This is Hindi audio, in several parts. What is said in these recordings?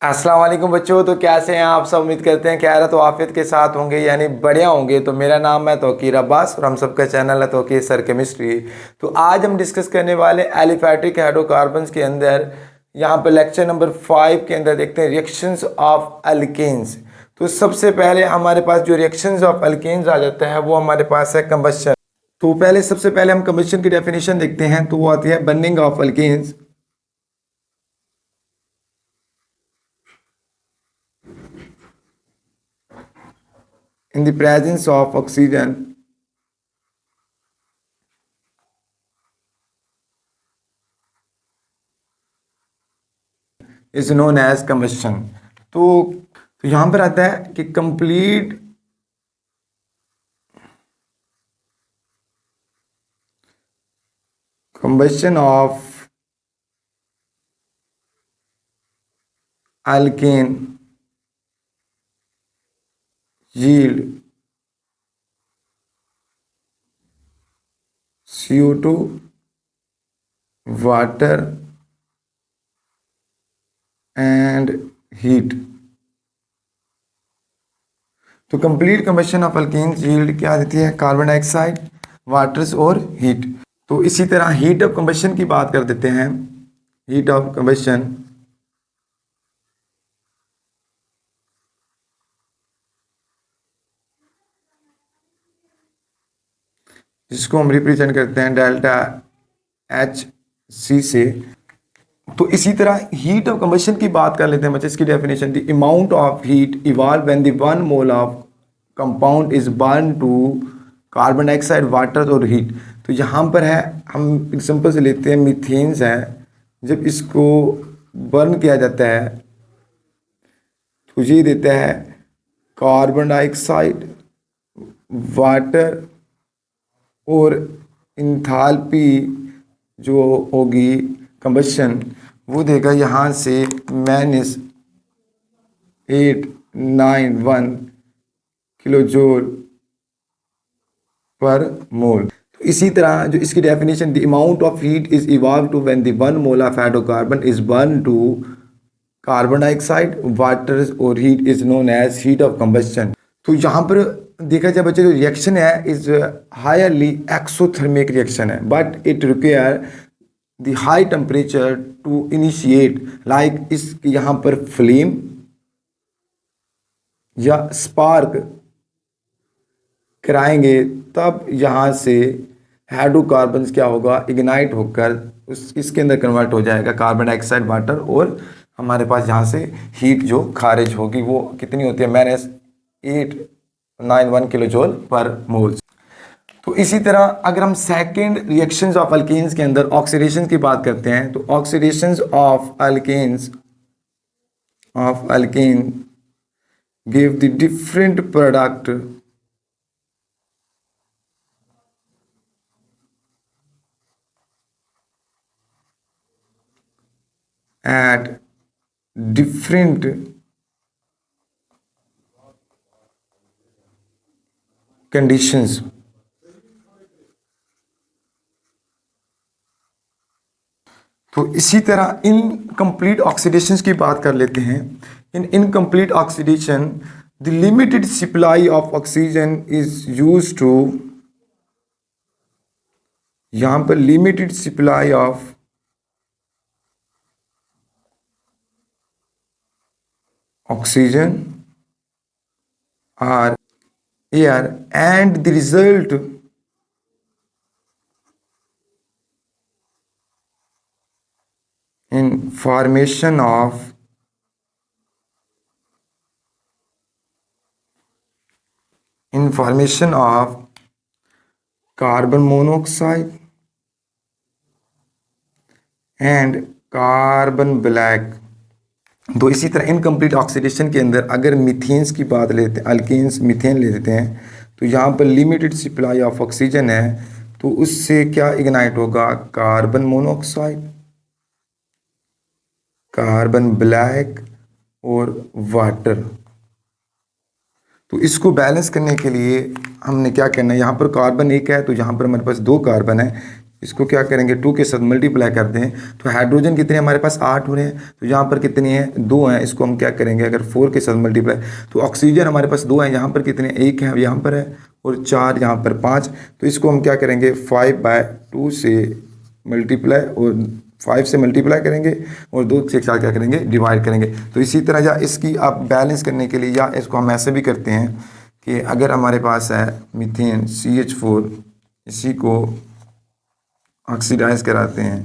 अस्सलाम वालेकुम बच्चों। तो कैसे हैं आप सब? उम्मीद करते हैं खैर तो आफियत के साथ होंगे, यानी बढ़िया होंगे। तो मेरा नाम है तौकीर अब्बास और हम सबका चैनल है तौकीर सर केमिस्ट्री। तो आज हम डिस्कस करने वाले एलिफैटिक हाइड्रोकार्बन्स के अंदर, यहाँ पर लेक्चर नंबर 5 के अंदर देखते हैं रिएक्शंस ऑफ अल्केन्स। तो सबसे पहले हमारे पास जो रिएक्शंस ऑफ अल्केन्स आ जाता है वो हमारे पास है कंबशन। तो सबसे पहले हम कंबशन की डेफिनेशन देखते हैं। तो वो आती है burning of alkanes in the presence of oxygen is known as combustion। तो यहां पर आता है कि complete combustion of alkane yield CO2, water and heat। तो complete combustion of alkanes yield क्या देती है? कार्बन डाइऑक्साइड, वाटर्स और हीट। तो इसी तरह हीट ऑफ कंबशन की बात कर देते हैं। हीट ऑफ कंबशन जिसको हम रिप्रेजेंट करते हैं डेल्टा एच सी से। तो इसी तरह हीट ऑफ कंबशन की बात कर लेते हैं बच्चे। इसकी definition the amount of heat evolve when the 1 mole of compound is burn to carbon dioxide, water और हीट। तो यहाँ पर है, हम एग्जांपल से लेते हैं मीथेन्स है। जब इसको बर्न किया जाता है तो ये देता है कार्बन डाइऑक्साइड, वाटर और इंथाल्पी जो होगी कंबशन वो देगा यहाँ से -891 किलो जूल पर मोल। तो इसी तरह जो इसकी definition the amount of heat is evolve to when the 1 mole of hydrocarbon is burn to carbon dioxide, water और heat is known as heat of combustion. तो यहाँ पर देखा जाए बच्चे, जो रिएक्शन है इज हायरली एक्सोथर्मिक रिएक्शन है, but it require the high temperature to initiate. Like इस यहाँ पर फ्लेम या स्पार्क कराएंगे तब यहाँ से हाइड्रोकार्बन्स क्या होगा, इग्नाइट होकर इसके अंदर कन्वर्ट हो जाएगा कार्बन डाइऑक्साइड, वाटर और हमारे पास यहाँ से हीट जो खारिज होगी वो कितनी होती है? -891 किलो जूल पर मोल। तो इसी तरह अगर हम सेकंड रिएक्शंस ऑफ अल्केन्स के अंदर ऑक्सीडेशन की बात करते हैं तो oxidations of alkane give the different product at different conditions। तो इसी तरह इनकम्प्लीट ऑक्सीडेशन की बात कर लेते हैं। In incomplete oxidation the limited supply of oxygen is use to, यहाँ पर limited supply of oxygen or air and the result in formation of carbon monoxide and carbon black. तो इसी तरह इनकम्प्लीट ऑक्सीडेशन के अंदर अगर मीथेन्स की बात लेते हैं, अल्केन्स मीथेन ले लेते हैं, तो यहाँ पर लिमिटेड सप्लाई ऑफ ऑक्सीजन है तो उससे क्या इग्नाइट होगा? कार्बन मोनोऑक्साइड, कार्बन ब्लैक और वाटर। तो इसको बैलेंस करने के लिए हमने क्या करना है, यहाँ पर कार्बन एक है तो यहाँ पर हमारे पास 2 कार्बन है, इसको क्या करेंगे 2 के साथ मल्टीप्लाई करते हैं तो हाइड्रोजन कितने हमारे पास 8 हो रहे हैं, तो यहाँ पर कितने हैं 2 हैं, इसको हम क्या करेंगे अगर 4 के साथ मल्टीप्लाई, तो ऑक्सीजन हमारे पास 2 हैं, यहाँ पर कितने 1 है यहाँ पर है और 4 यहाँ पर 5, तो इसको हम क्या करेंगे 5/2 से मल्टीप्लाई और 5 से मल्टीप्लाई करेंगे और 2 से क्या करेंगे डिवाइड करेंगे। तो इसी तरह या इसकी आप बैलेंस करने के लिए या इसको हम ऐसे भी करते हैं कि अगर हमारे पास है मीथेन CH4, इसी को ऑक्सीडाइज कराते हैं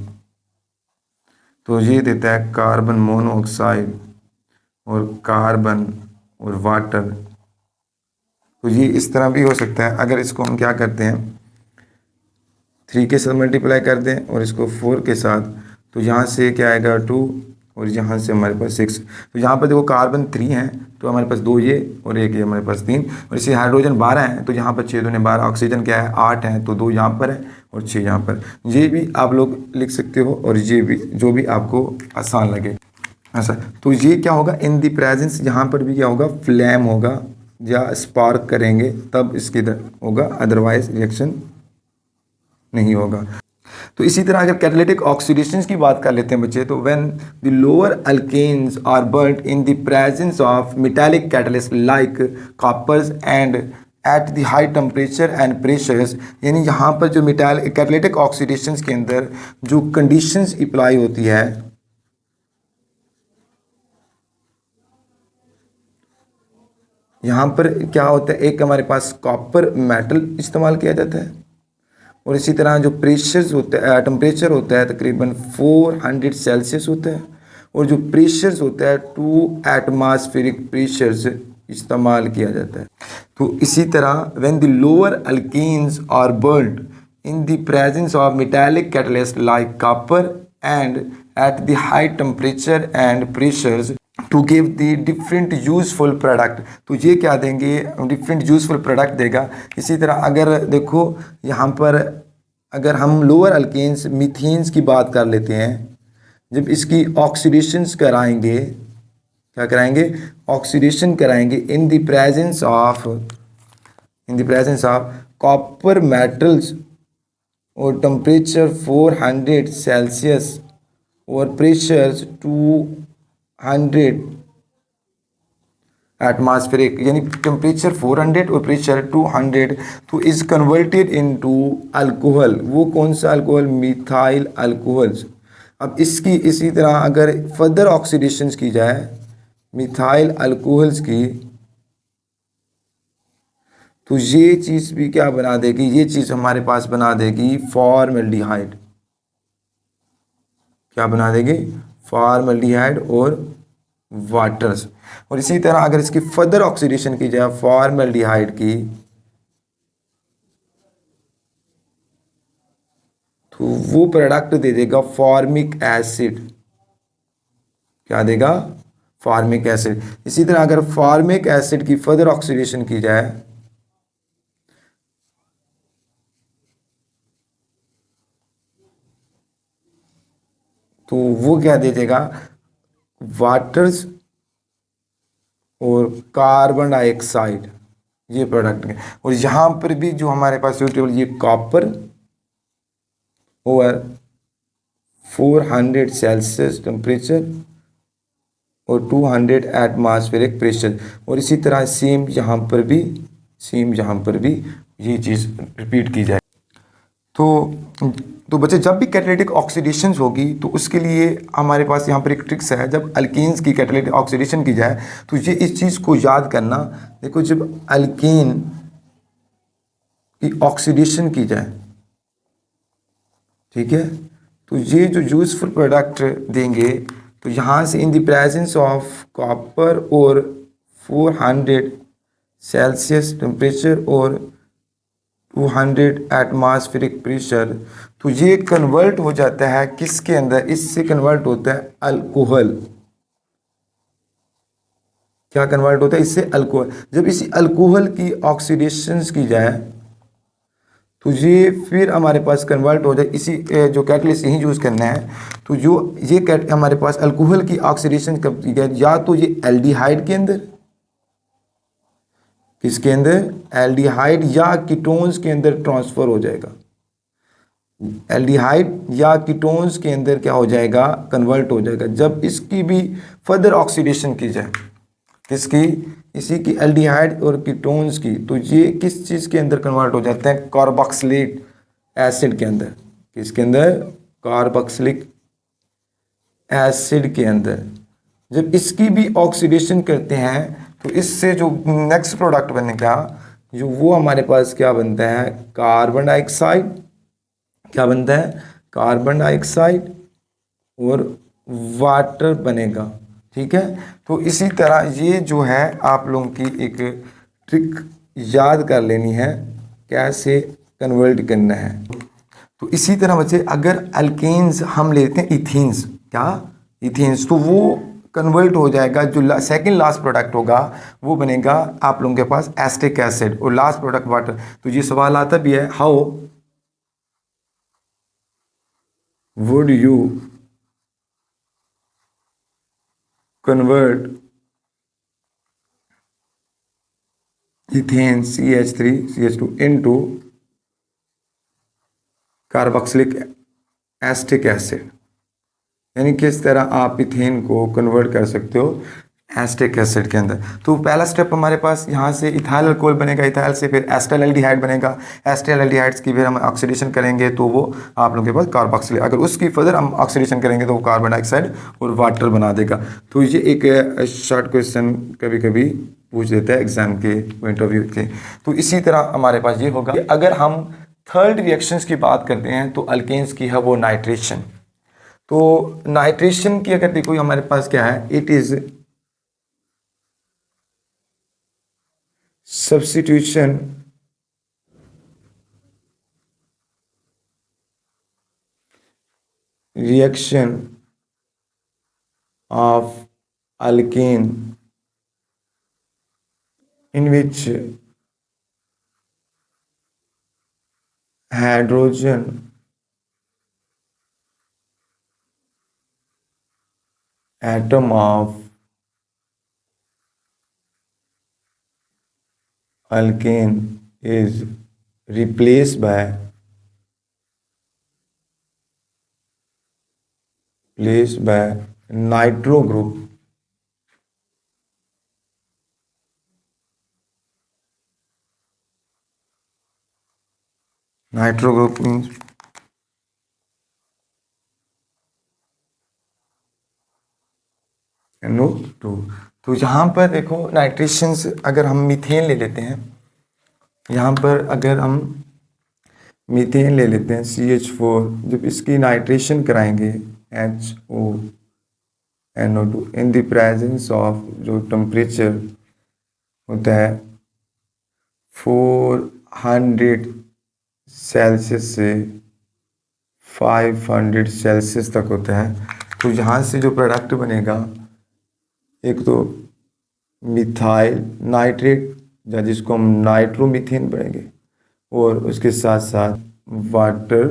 तो ये देता है कार्बन मोनोऑक्साइड और कार्बन और वाटर। तो ये इस तरह भी हो सकता है। अगर इसको हम क्या करते हैं 3 के साथ मल्टीप्लाई कर दें और इसको 4 के साथ, तो यहाँ से क्या आएगा 2 और यहाँ से हमारे पास 6, तो यहाँ पर देखो कार्बन 3 हैं तो हमारे पास 2 ये और 1 ये हमारे पास 3, और इसी हाइड्रोजन 12 हैं तो यहाँ पर 6 दूने 12, ऑक्सीजन क्या है 8 हैं तो 2 यहाँ पर है और 6 यहाँ पर। ये भी आप लोग लिख सकते हो और ये भी जो भी आपको आसान लगे ऐसा। तो ये क्या होगा इन दी प्रेजेंस, यहाँ पर भी क्या होगा फ्लेम होगा या स्पार्क करेंगे तब इसके होगा, अदरवाइज रिएक्शन नहीं होगा। तो इसी तरह अगर कैटालिटिक ऑक्सीडेशन की बात कर लेते हैं बच्चे, तो when the lower alkanes are burned in the presence of metallic catalyst like coppers and at the high temperature and pressures, यानी यहाँ पर जो मेटालिक कैटालिटिक ऑक्सीडेशन के अंदर जो कंडीशंस अप्लाई होती है, यहाँ पर क्या होता है एक हमारे पास कॉपर मेटल इस्तेमाल किया जाता है और इसी तरह जो प्रेशर्स होता है टेम्परेचर होता है तकरीबन 400 सेल्सियस होता है और जो प्रेशर्स होता है 2 एटमॉस्फेरिक प्रेशर्स इस्तेमाल किया जाता है। तो इसी तरह when the lower alkanes are burned in the presence of metallic catalyst like copper and at the high temperature and pressures to give the different useful product, तो ये क्या देंगे डिफरेंट यूजफुल प्रोडक्ट देगा। इसी तरह अगर देखो यहाँ पर अगर हम लोअर अल्केन्स मीथेन्स की बात कर लेते हैं, जब इसकी ऑक्सीडेशंस कराएंगे, क्या कराएंगे ऑक्सीडेशन कराएंगे इन the presence of copper metals और टेम्परेचर 400 सेल्सियस और प्रेशर्स 200 एटमॉस्फेरिक, यानी टेम्परेचर 400 और प्रेशर 200, तो इज कन्वर्टेड इनटू अल्कोहल। वो कौन सा अल्कोहल मिथाइल अल्कोहल्स। अब इसकी इसी तरह अगर फर्दर ऑक्सीडेशंस की जाए मिथाइल अल्कोहल्स की, तो ये चीज़ भी क्या बना देगी, ये चीज़ हमारे पास बना देगी फॉर्मल्डिहाइड। क्या बना देगी फॉर्मल्डिहाइड और वाटर्स। और इसी तरह अगर इसकी फर्दर ऑक्सीडेशन की जाए फॉर्मल्डिहाइड की, तो वो प्रोडक्ट दे देगा फॉर्मिक एसिड। क्या देगा फॉर्मिक एसिड। इसी तरह अगर फॉर्मिक एसिड की फर्दर ऑक्सीडेशन की जाए तो वो क्या दे देगा वाटर्स और कार्बन डाइऑक्साइड, ये प्रोडक्ट है। और यहाँ पर भी जो हमारे पास सूटेबल ये कॉपर और 400 सेल्सियस टेम्परेचर और 200 एटमॉस्फेरिक प्रेशर, और इसी तरह सेम यहाँ पर भी ये चीज़ रिपीट की जाए। तो बच्चे जब भी कैटालिटिक ऑक्सीडेशन होगी तो उसके लिए हमारे पास यहाँ पर एक ट्रिक्स है। जब अल्केन्स की कैटालिटिक ऑक्सीडेशन की जाए तो ये इस चीज़ को याद करना, देखो जब अल्केन की ऑक्सीडेशन की जाए, ठीक है, तो ये जो यूजफुल प्रोडक्ट देंगे, तो यहाँ से इन द प्रेजेंस ऑफ कॉपर और 400 सेल्सियस टेम्परेचर और 200 एटमॉस्फेरिक प्रेशर, तो ये कन्वर्ट हो जाता है किसके अंदर, इससे कन्वर्ट होता है अल्कोहल। क्या कन्वर्ट होता है इससे अल्कोहल। जब इसी अल्कोहल की ऑक्सीडेशंस की जाए तो ये फिर हमारे पास कन्वर्ट हो जाए, इसी जो कैटलिस्ट यही यूज़ करना है। तो जो ये हमारे पास अल्कोहल की ऑक्सीडेशन कब की जाए, या तो ये एल्डिहाइड के अंदर, किसके अंदर एल्डिहाइड या कीटोन्स के अंदर ट्रांसफ़र हो जाएगा। एल्डिहाइड या कीटोन्स के अंदर क्या हो जाएगा, कन्वर्ट हो जाएगा जब इसकी भी फर्दर ऑक्सीडेशन की जाए। किसकी, इसी की एल्डिहाइड और कीटोन्स की। तो ये किस चीज़ के अंदर कन्वर्ट हो जाते हैं, कार्बोक्सिलिक एसिड के अंदर। किसके अंदर, कार्बोक्सिलिक एसिड के अंदर। जब इसकी भी ऑक्सीडेशन करते हैं तो इससे जो नेक्स्ट प्रोडक्ट बनेगा, जो वो हमारे पास क्या बनता है, कार्बन डाइऑक्साइड। क्या बनता है, कार्बन डाइऑक्साइड और वाटर बनेगा। ठीक है, तो इसी तरह ये जो है आप लोगों की एक ट्रिक याद कर लेनी है, कैसे कन्वर्ट करना है। तो इसी तरह बच्चे अगर अल्केन्स हम लेते हैं इथेन्स, क्या इथेन्स, तो वो कन्वर्ट हो जाएगा, जो सेकंड लास्ट प्रोडक्ट होगा वो बनेगा आप लोगों के पास एस्टिक एसिड और लास्ट प्रोडक्ट वाटर। तो ये सवाल आता भी है, how would you convert ethane CH3CH2 into carboxylic acetic acid. यानी किस तरह आप इथेन को कन्वर्ट कर सकते हो एसिटिक एसिड के अंदर। तो पहला स्टेप हमारे पास यहाँ से इथाइल अल्कोहल बनेगा, इथाइल से फिर एस्टाइल एल्डिहाइड बनेगा, एस्टाइल एल्डिहाइड्स की फिर हम ऑक्सीडेशन करेंगे तो वो आप लोगों के पास कार्बोक्सिलिक, अगर उसकी फर्दर हम ऑक्सीडेशन करेंगे तो वो कार्बन डाइऑक्साइड और वाटर बना देगा। तो ये एक शॉर्ट क्वेश्चन कभी कभी पूछ देता है एग्जाम के पॉइंट ऑफ व्यू के। तो इसी तरह हमारे पास ये होगा। अगर हम थर्ड रिएक्शंस की बात करते हैं तो अल्केन्स की है वो नाइट्रेशन। तो नाइट्रेशन की अगर देखो हमारे पास क्या है, it is substitution reaction of alkane in which hydrogen atom of alkane is replaced by nitro group. Nitro group means NO2। तो यहाँ पर देखो नाइट्रेशंस, अगर हम मीथेन ले लेते हैं, यहाँ पर अगर हम मीथेन ले लेते हैं CH4, जब इसकी नाइट्रेशन कराएंगे HONO2 in the presence of, जो टेम्परेचर होता है 400 सेल्सियस से 500 सेल्सियस तक होता है। तो यहाँ से जो प्रोडक्ट बनेगा, एक तो मिथाइल नाइट्रेट या जिसको हम नाइट्रोमीथेन बनेंगे, और उसके साथ साथ वाटर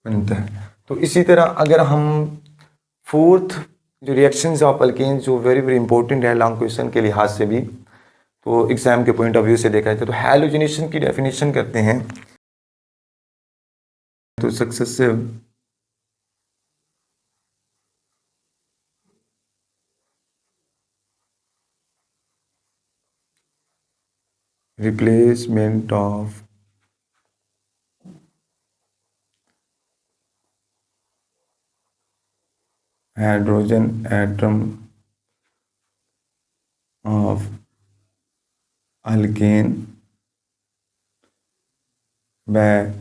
बनता है। तो इसी तरह अगर हम फोर्थ जो रिएक्शंस ऑफ अल्केन्स, जो वेरी वेरी इंपॉर्टेंट है लॉन्ग क्वेश्चन के लिहाज से भी, तो एग्जाम के पॉइंट ऑफ व्यू से देखा जाए तो हैलोजिनेशन की डेफिनेशन करते हैं। तो successive replacement of hydrogen atom of alkane by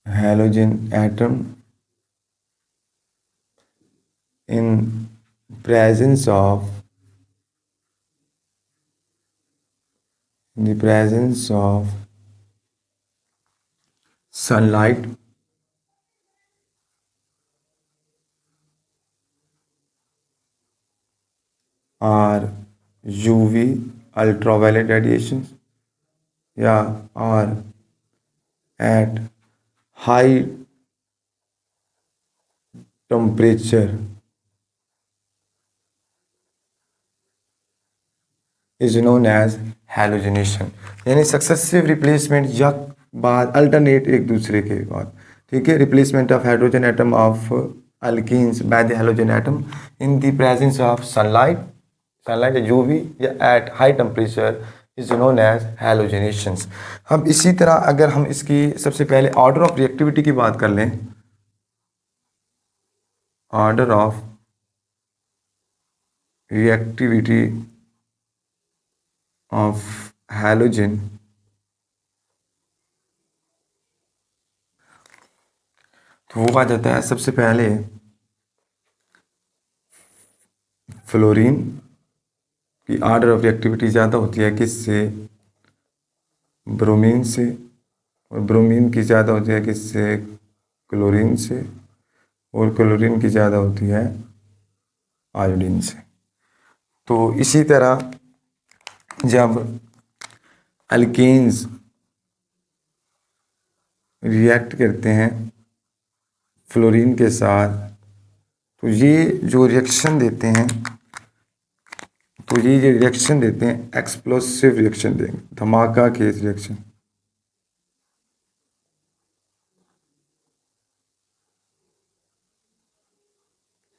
halogen atom in presence of sunlight or UV ultraviolet radiations, yeah, or at high temperature is known as halogenation, यानी सक्सेसिव रिप्लेसमेंट या बाद अल्टरनेट एक दूसरे के बाद, ठीक है। Replacement of hydrogen atom of alkenes by the halogen atom in the presence of sunlight UV या at high temperature is known as halogenations. हम इसी तरह अगर हम इसकी सबसे पहले ऑर्डर ऑफ रिएक्टिविटी की बात कर लें, order of reactivity of halogen, तो वो आ जाता है सबसे पहले फ्लोरीन की ऑर्डर ऑफ रिएक्टिविटी ज़्यादा होती है किससे, ब्रोमीन से, और ब्रोमीन की ज़्यादा होती है किससे, क्लोरीन से, और क्लोरीन की ज़्यादा होती है आयोडीन से। तो इसी तरह जब अल्केन्स रिएक्ट करते हैं फ्लोरीन के साथ, तो ये जो रिएक्शन देते हैं, तो ये जो रिएक्शन देते हैं एक्सप्लोसिव रिएक्शन देंगे, धमाका केस रिएक्शन।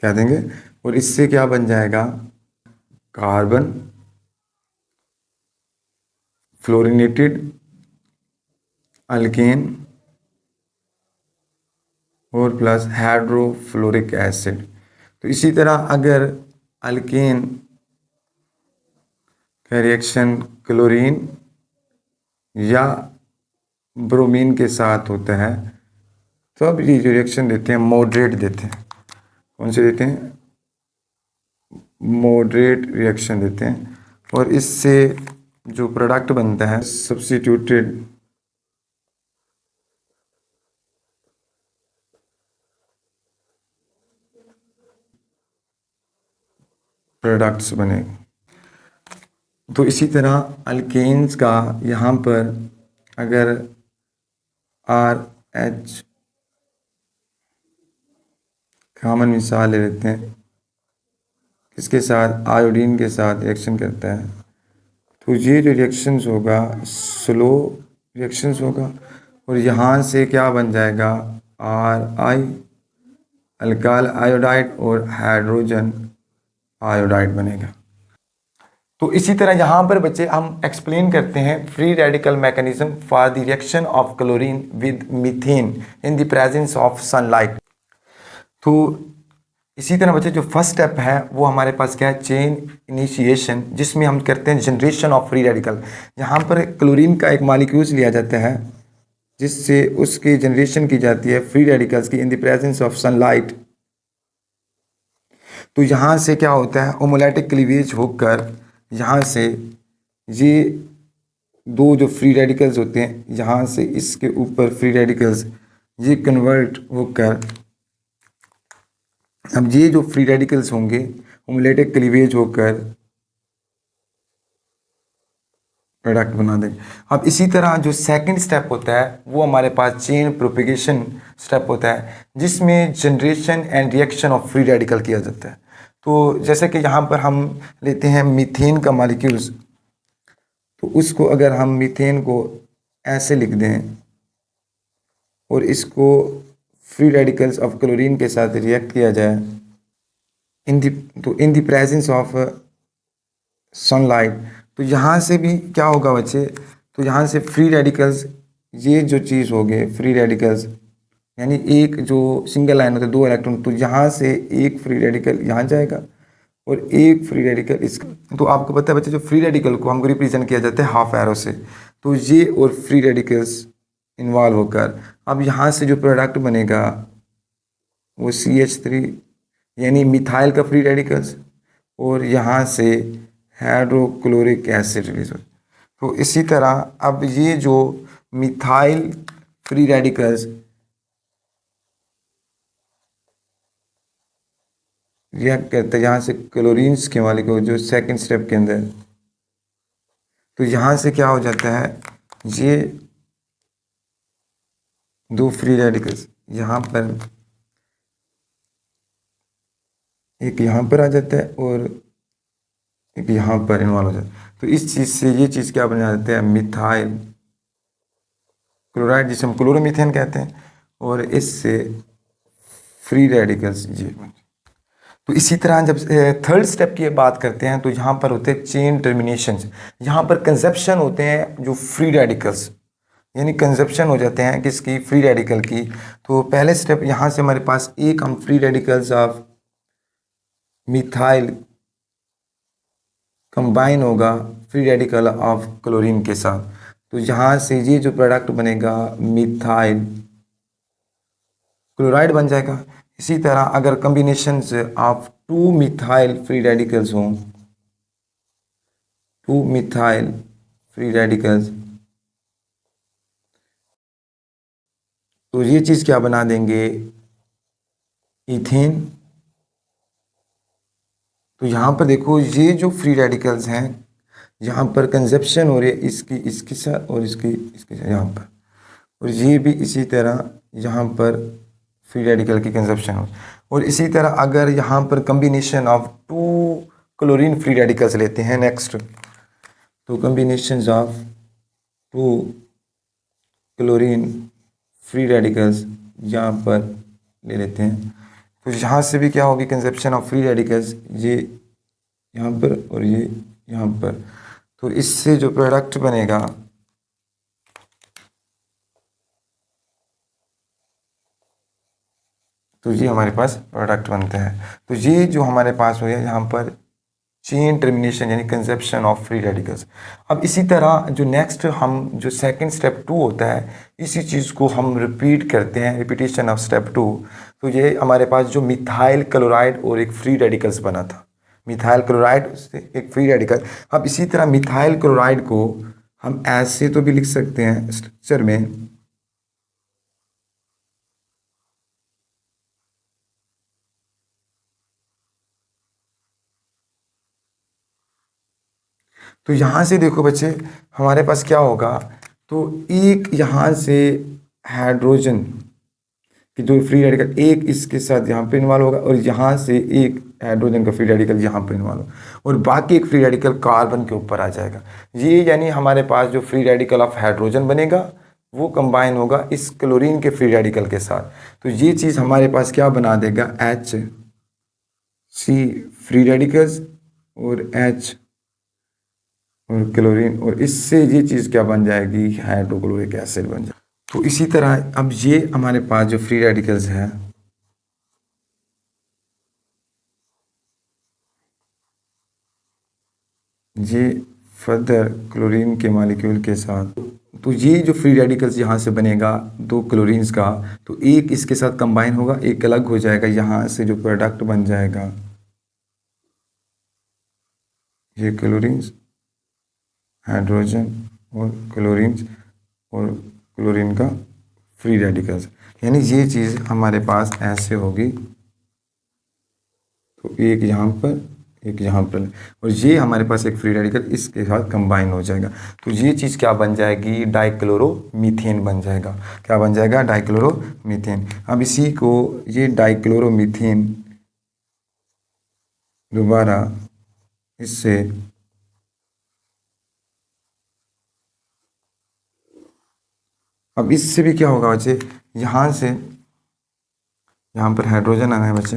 क्या देंगे, और इससे क्या बन जाएगा, कार्बन फ्लोरिनेटेड अल्केन और प्लस हाइड्रोफ्लोरिक एसिड। तो इसी तरह अगर अल्केन का रिएक्शन क्लोरीन या ब्रोमीन के साथ होता है, तो अब ये जो रिएक्शन देते हैं मॉडरेट देते हैं, कौन से देते हैं, मॉडरेट रिएक्शन देते हैं, और इससे जो प्रोडक्ट बनता है सब्स्टिट्यूटेड प्रोडक्ट्स बने। तो इसी तरह अल्केन्स का यहाँ पर अगर RH कॉमन मिसाल ले लेते हैं, किसके साथ, आयोडीन के साथ रिएक्शन करता है, तो ये जो रिएक्शंस होगा स्लो रिएक्शंस होगा, और यहाँ से क्या बन जाएगा, RI अल्काइल आयोडाइड और हाइड्रोजन आयोडाइड बनेगा। तो इसी तरह यहाँ पर बच्चे हम एक्सप्लेन करते हैं free radical mechanism for the reaction of chlorine with methane in the presence of sunlight. तो इसी तरह बच्चे जो फर्स्ट स्टेप है वो हमारे पास क्या है, चेन इनिशिएशन, जिसमें हम करते हैं जनरेशन ऑफ फ्री रेडिकल। यहाँ पर क्लोरीन का एक मॉलिक्यूल्स लिया जाता है जिससे उसकी जनरेशन की जाती है फ्री रेडिकल्स की इन द प्रेजेंस ऑफ सनलाइट। तो यहाँ से क्या होता है, होमोलैटिक क्लीवेज होकर यहाँ से ये दो जो फ्री रेडिकल्स होते हैं, यहाँ से इसके ऊपर फ्री रेडिकल्स ये कन्वर्ट होकर, अब ये जो फ्री रेडिकल्स होंगे होमोलैटिक क्लीवेज होकर प्रोडक्ट बना दें। अब इसी तरह जो सेकंड स्टेप होता है वो हमारे पास चेन प्रोपेगेशन स्टेप होता है, जिसमें generation and reaction of free radical किया जाता है। तो जैसे कि यहाँ पर हम लेते हैं मीथेन का मॉलिक्यूल्स, तो उसको अगर हम मीथेन को ऐसे लिख दें और इसको फ्री रेडिकल्स ऑफ क्लोरीन के साथ रिएक्ट किया जाए इन द प्रेजेंस ऑफ सनलाइट, तो यहाँ से भी क्या होगा बच्चे, तो यहाँ से फ्री रेडिकल्स, ये जो चीज़ हो गए फ्री रेडिकल्स, यानी एक जो सिंगल लाइन होता है 2 इलेक्ट्रॉन, तो यहाँ से एक फ्री रेडिकल यहाँ जाएगा और एक फ्री रेडिकल इसका। तो आपको पता है बच्चे जो फ्री रेडिकल को हमको रिप्रेजेंट किया जाता है हाफ एरो से, तो ये और फ्री रेडिकल्स इन्वॉल्व होकर अब यहाँ से जो प्रोडक्ट बनेगा वो CH3 यानी मिथाइल का फ्री रेडिकल्स, और यहाँ से हाइड्रोक्लोरिक एसिड रिलीज हो। तो इसी तरह अब ये जो मिथाइल फ्री रेडिकल्स रिएक्ट करते हैं यहाँ से क्लोरीन्स के मॉलिक्यूल जो सेकंड स्टेप के अंदर, तो यहाँ से क्या हो जाता है, ये दो फ्री रेडिकल्स यहाँ पर एक यहाँ पर आ जाता है और एक यहाँ पर इन्वॉल्व हो जाता है। तो इस चीज़ से ये चीज़ क्या बन जाते हैं, मिथाइल क्लोराइड, जिसे हम क्लोरोमीथेन कहते हैं, और इससे फ्री रेडिकल्स ये। तो इसी तरह जब थर्ड स्टेप की बात करते हैं तो यहाँ पर होते हैं चेन टर्मिनेशन। यहाँ पर कंजप्शन होते हैं जो फ्री रेडिकल्स, यानी कंजप्शन हो जाते हैं किसकी, फ्री रेडिकल की। तो पहले स्टेप यहाँ से हमारे पास एक हम free radicals of methyl combine होगा फ्री रेडिकल ऑफ क्लोरीन के साथ। तो यहाँ से ये जो प्रोडक्ट बनेगा मिथाइल क्लोराइड बन जाएगा। इसी तरह अगर combination of two methyl free radicals हों, टू मिथाइल फ्री रेडिकल्स, तो ये चीज़ क्या बना देंगे, इथेन। तो यहाँ पर देखो ये जो फ्री रेडिकल्स हैं यहाँ पर कंजप्शन हो रही है इसकी इसके साथ और इसकी इसके साथ यहाँ पर, और ये भी इसी तरह यहाँ पर फ्री रेडिकल की कंजप्शन हो। और इसी तरह अगर यहाँ पर combination of two chlorine free radicals लेते हैं नेक्स्ट, तो combination of two chlorine free radicals यहाँ पर ले लेते हैं, तो यहाँ से भी क्या होगी, कंजप्शन ऑफ फ्री रेडिकल्स, ये यहाँ पर और ये यहाँ पर। तो इससे जो प्रोडक्ट बनेगा तो ये हमारे पास प्रोडक्ट बनते हैं। तो ये जो हमारे पास हो गया यहाँ पर चेन टर्मिनेशन यानी कंजप्शन ऑफ फ्री रेडिकल्स। अब इसी तरह जो नेक्स्ट हम जो सेकंड स्टेप 2 होता है, इसी चीज़ को हम रिपीट करते हैं, रिपीटेशन ऑफ स्टेप 2। तो ये हमारे पास जो मिथाइल क्लोराइड और एक फ्री रेडिकल्स बना था, मिथाइल क्लोराइड से एक फ्री रेडिकल। अब इसी तरह मिथाइल क्लोराइड को हम ऐसे तो भी लिख सकते हैं स्ट्रक्चर में, तो यहाँ से देखो बच्चे हमारे पास क्या होगा, तो एक यहाँ से हाइड्रोजन कि जो फ्री रेडिकल एक इसके साथ यहाँ पे इन्वॉल्व होगा, और यहाँ से एक हाइड्रोजन का फ्री रेडिकल यहाँ पे इन्वॉल्व होगा, और बाकी एक फ्री रेडिकल कार्बन के ऊपर आ जाएगा। ये यानी हमारे पास जो फ्री रेडिकल ऑफ हाइड्रोजन बनेगा वो कंबाइन होगा इस क्लोरीन के फ्री रेडिकल के साथ। तो ये चीज़ हमारे पास क्या बना देगा, HC फ्री रेडिकल्स और H और क्लोरीन, और इससे ये चीज़ क्या बन जाएगी, हाइड्रोक्लोरिक एसिड बन जाएगी। तो इसी तरह अब ये हमारे पास जो फ्री रेडिकल्स है ये फर्दर क्लोरीन के मॉलिक्यूल के साथ, तो ये जो फ्री रेडिकल्स यहाँ से बनेगा दो क्लोरीन्स का, तो एक इसके साथ कंबाइन होगा, एक अलग हो जाएगा, यहाँ से जो प्रोडक्ट बन जाएगा ये क्लोरीन्स, हाइड्रोजन और क्लोरीन्स और क्लोरीन का फ्री रेडिकल्स, यानी ये चीज़ हमारे पास ऐसे होगी। तो एक यहाँ पर एक यहाँ पर, और ये हमारे पास एक फ्री रेडिकल इसके साथ कंबाइन हो जाएगा। तो ये चीज़ क्या बन जाएगी, डाइक्लोरोमीथेन बन जाएगा। क्या बन जाएगा, डाइक्लोरोमीथेन। अब इसी को ये डाइक्लोरोमीथेन दोबारा इससे अब इससे भी क्या होगा बच्चे, यहाँ से यहाँ पर हाइड्रोजन आना है बच्चे,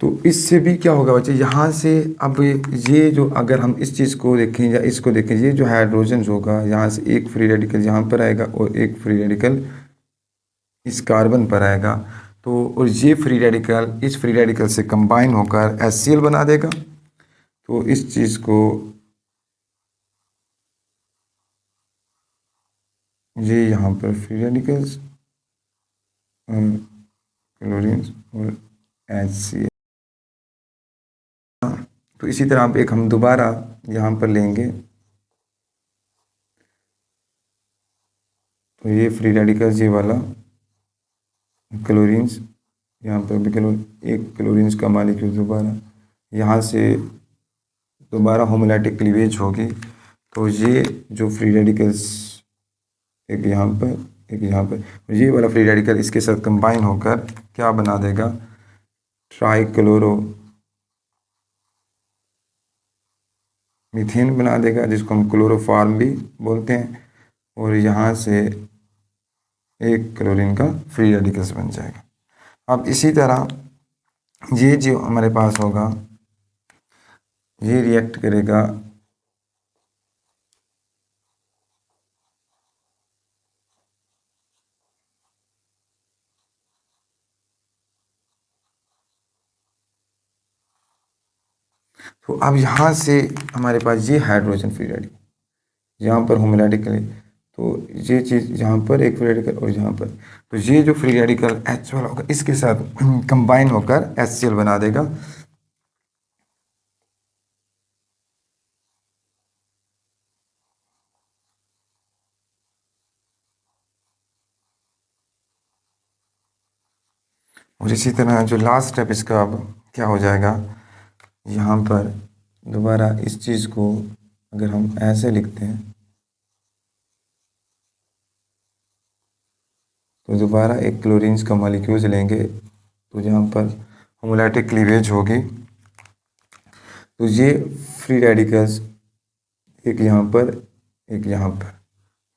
तो इससे भी क्या होगा बच्चे, यहाँ से अब ये जो अगर हम इस चीज़ को देखें या इसको देखें, ये जो हाइड्रोजन होगा यहाँ से एक फ्री रेडिकल यहाँ पर आएगा और एक फ्री रेडिकल इस कार्बन पर आएगा, तो और ये फ्री रेडिकल इस फ्री रेडिकल से कंबाइन होकर HCl बना देगा। तो इस चीज़ को ये यहाँ पर फ्री रेडिकल्स क्लोरीन और HCl, तो इसी तरह आप एक हम दोबारा यहाँ पर लेंगे, तो ये फ्री रेडिकल्स ये वाला क्लोरीन्स, यहाँ पर भी एक क्लोरीन्स का मॉलिक्यूल दोबारा यहाँ से दोबारा होमोलैटिक क्लीवेज होगी। तो ये जो फ्री रेडिकल्स एक यहाँ पर एक यहाँ पर, और ये वाला फ्री रेडिकल इसके साथ कंबाइन होकर क्या बना देगा, ट्राइक्लोरो मीथेन बना देगा, जिसको हम क्लोरोफॉर्म भी बोलते हैं, और यहाँ से एक क्लोरीन का फ्री रेडिकल्स बन जाएगा। अब इसी तरह ये जो हमारे पास होगा, ये रिएक्ट करेगा तो अब यहाँ से हमारे पास ये हाइड्रोजन फ्री रेडिकल, यहाँ पर होमोलैटिकल, तो ये चीज़ यहाँ पर एक फ्री रेडिकल और यहाँ पर, तो ये जो फ्री रेडिकल H वाला होगा इसके साथ कंबाइन होकर HCl बना देगा। और इसी तरह जो लास्ट स्टेप इसका अब क्या हो जाएगा, यहाँ पर दोबारा इस चीज़ को अगर हम ऐसे लिखते हैं तो दोबारा एक क्लोरीन्स का मॉलिक्यूल्स लेंगे, तो जहाँ पर होमोलैटिक क्लीवेज होगी, तो ये फ्री रेडिकल्स एक यहाँ पर एक यहाँ पर,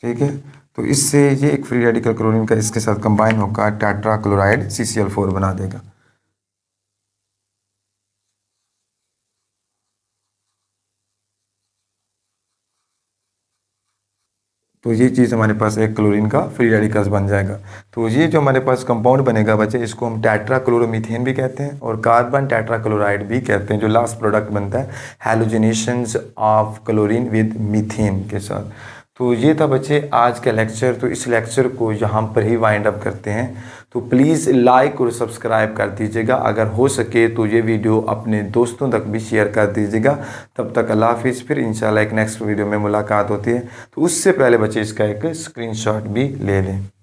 ठीक है। तो इससे ये एक फ्री रेडिकल क्लोरीन का इसके साथ कंबाइन होकर टेट्रा क्लोराइड CCl4 बना देगा। तो ये चीज़ हमारे पास एक क्लोरीन का फ्री रेडिकल्स बन जाएगा। तो ये जो हमारे पास कंपाउंड बनेगा बच्चे, इसको हम टेट्रा क्लोरोमीथेन भी कहते हैं और कार्बन टेट्रा क्लोराइड भी कहते हैं, जो लास्ट प्रोडक्ट बनता है हैलोजिनेशंस ऑफ क्लोरीन विद मीथेन के साथ। तो ये था बच्चे आज का लेक्चर। तो इस लेक्चर को यहाँ पर ही वाइंड अप करते हैं। तो प्लीज़ लाइक और सब्सक्राइब कर दीजिएगा, अगर हो सके तो ये वीडियो अपने दोस्तों तक भी शेयर कर दीजिएगा। तब तक अल्लाह हाफिज़, फिर इंशाल्लाह एक नेक्स्ट वीडियो में मुलाकात होती है। तो उससे पहले बच्चे इसका एक स्क्रीनशॉट भी ले लें।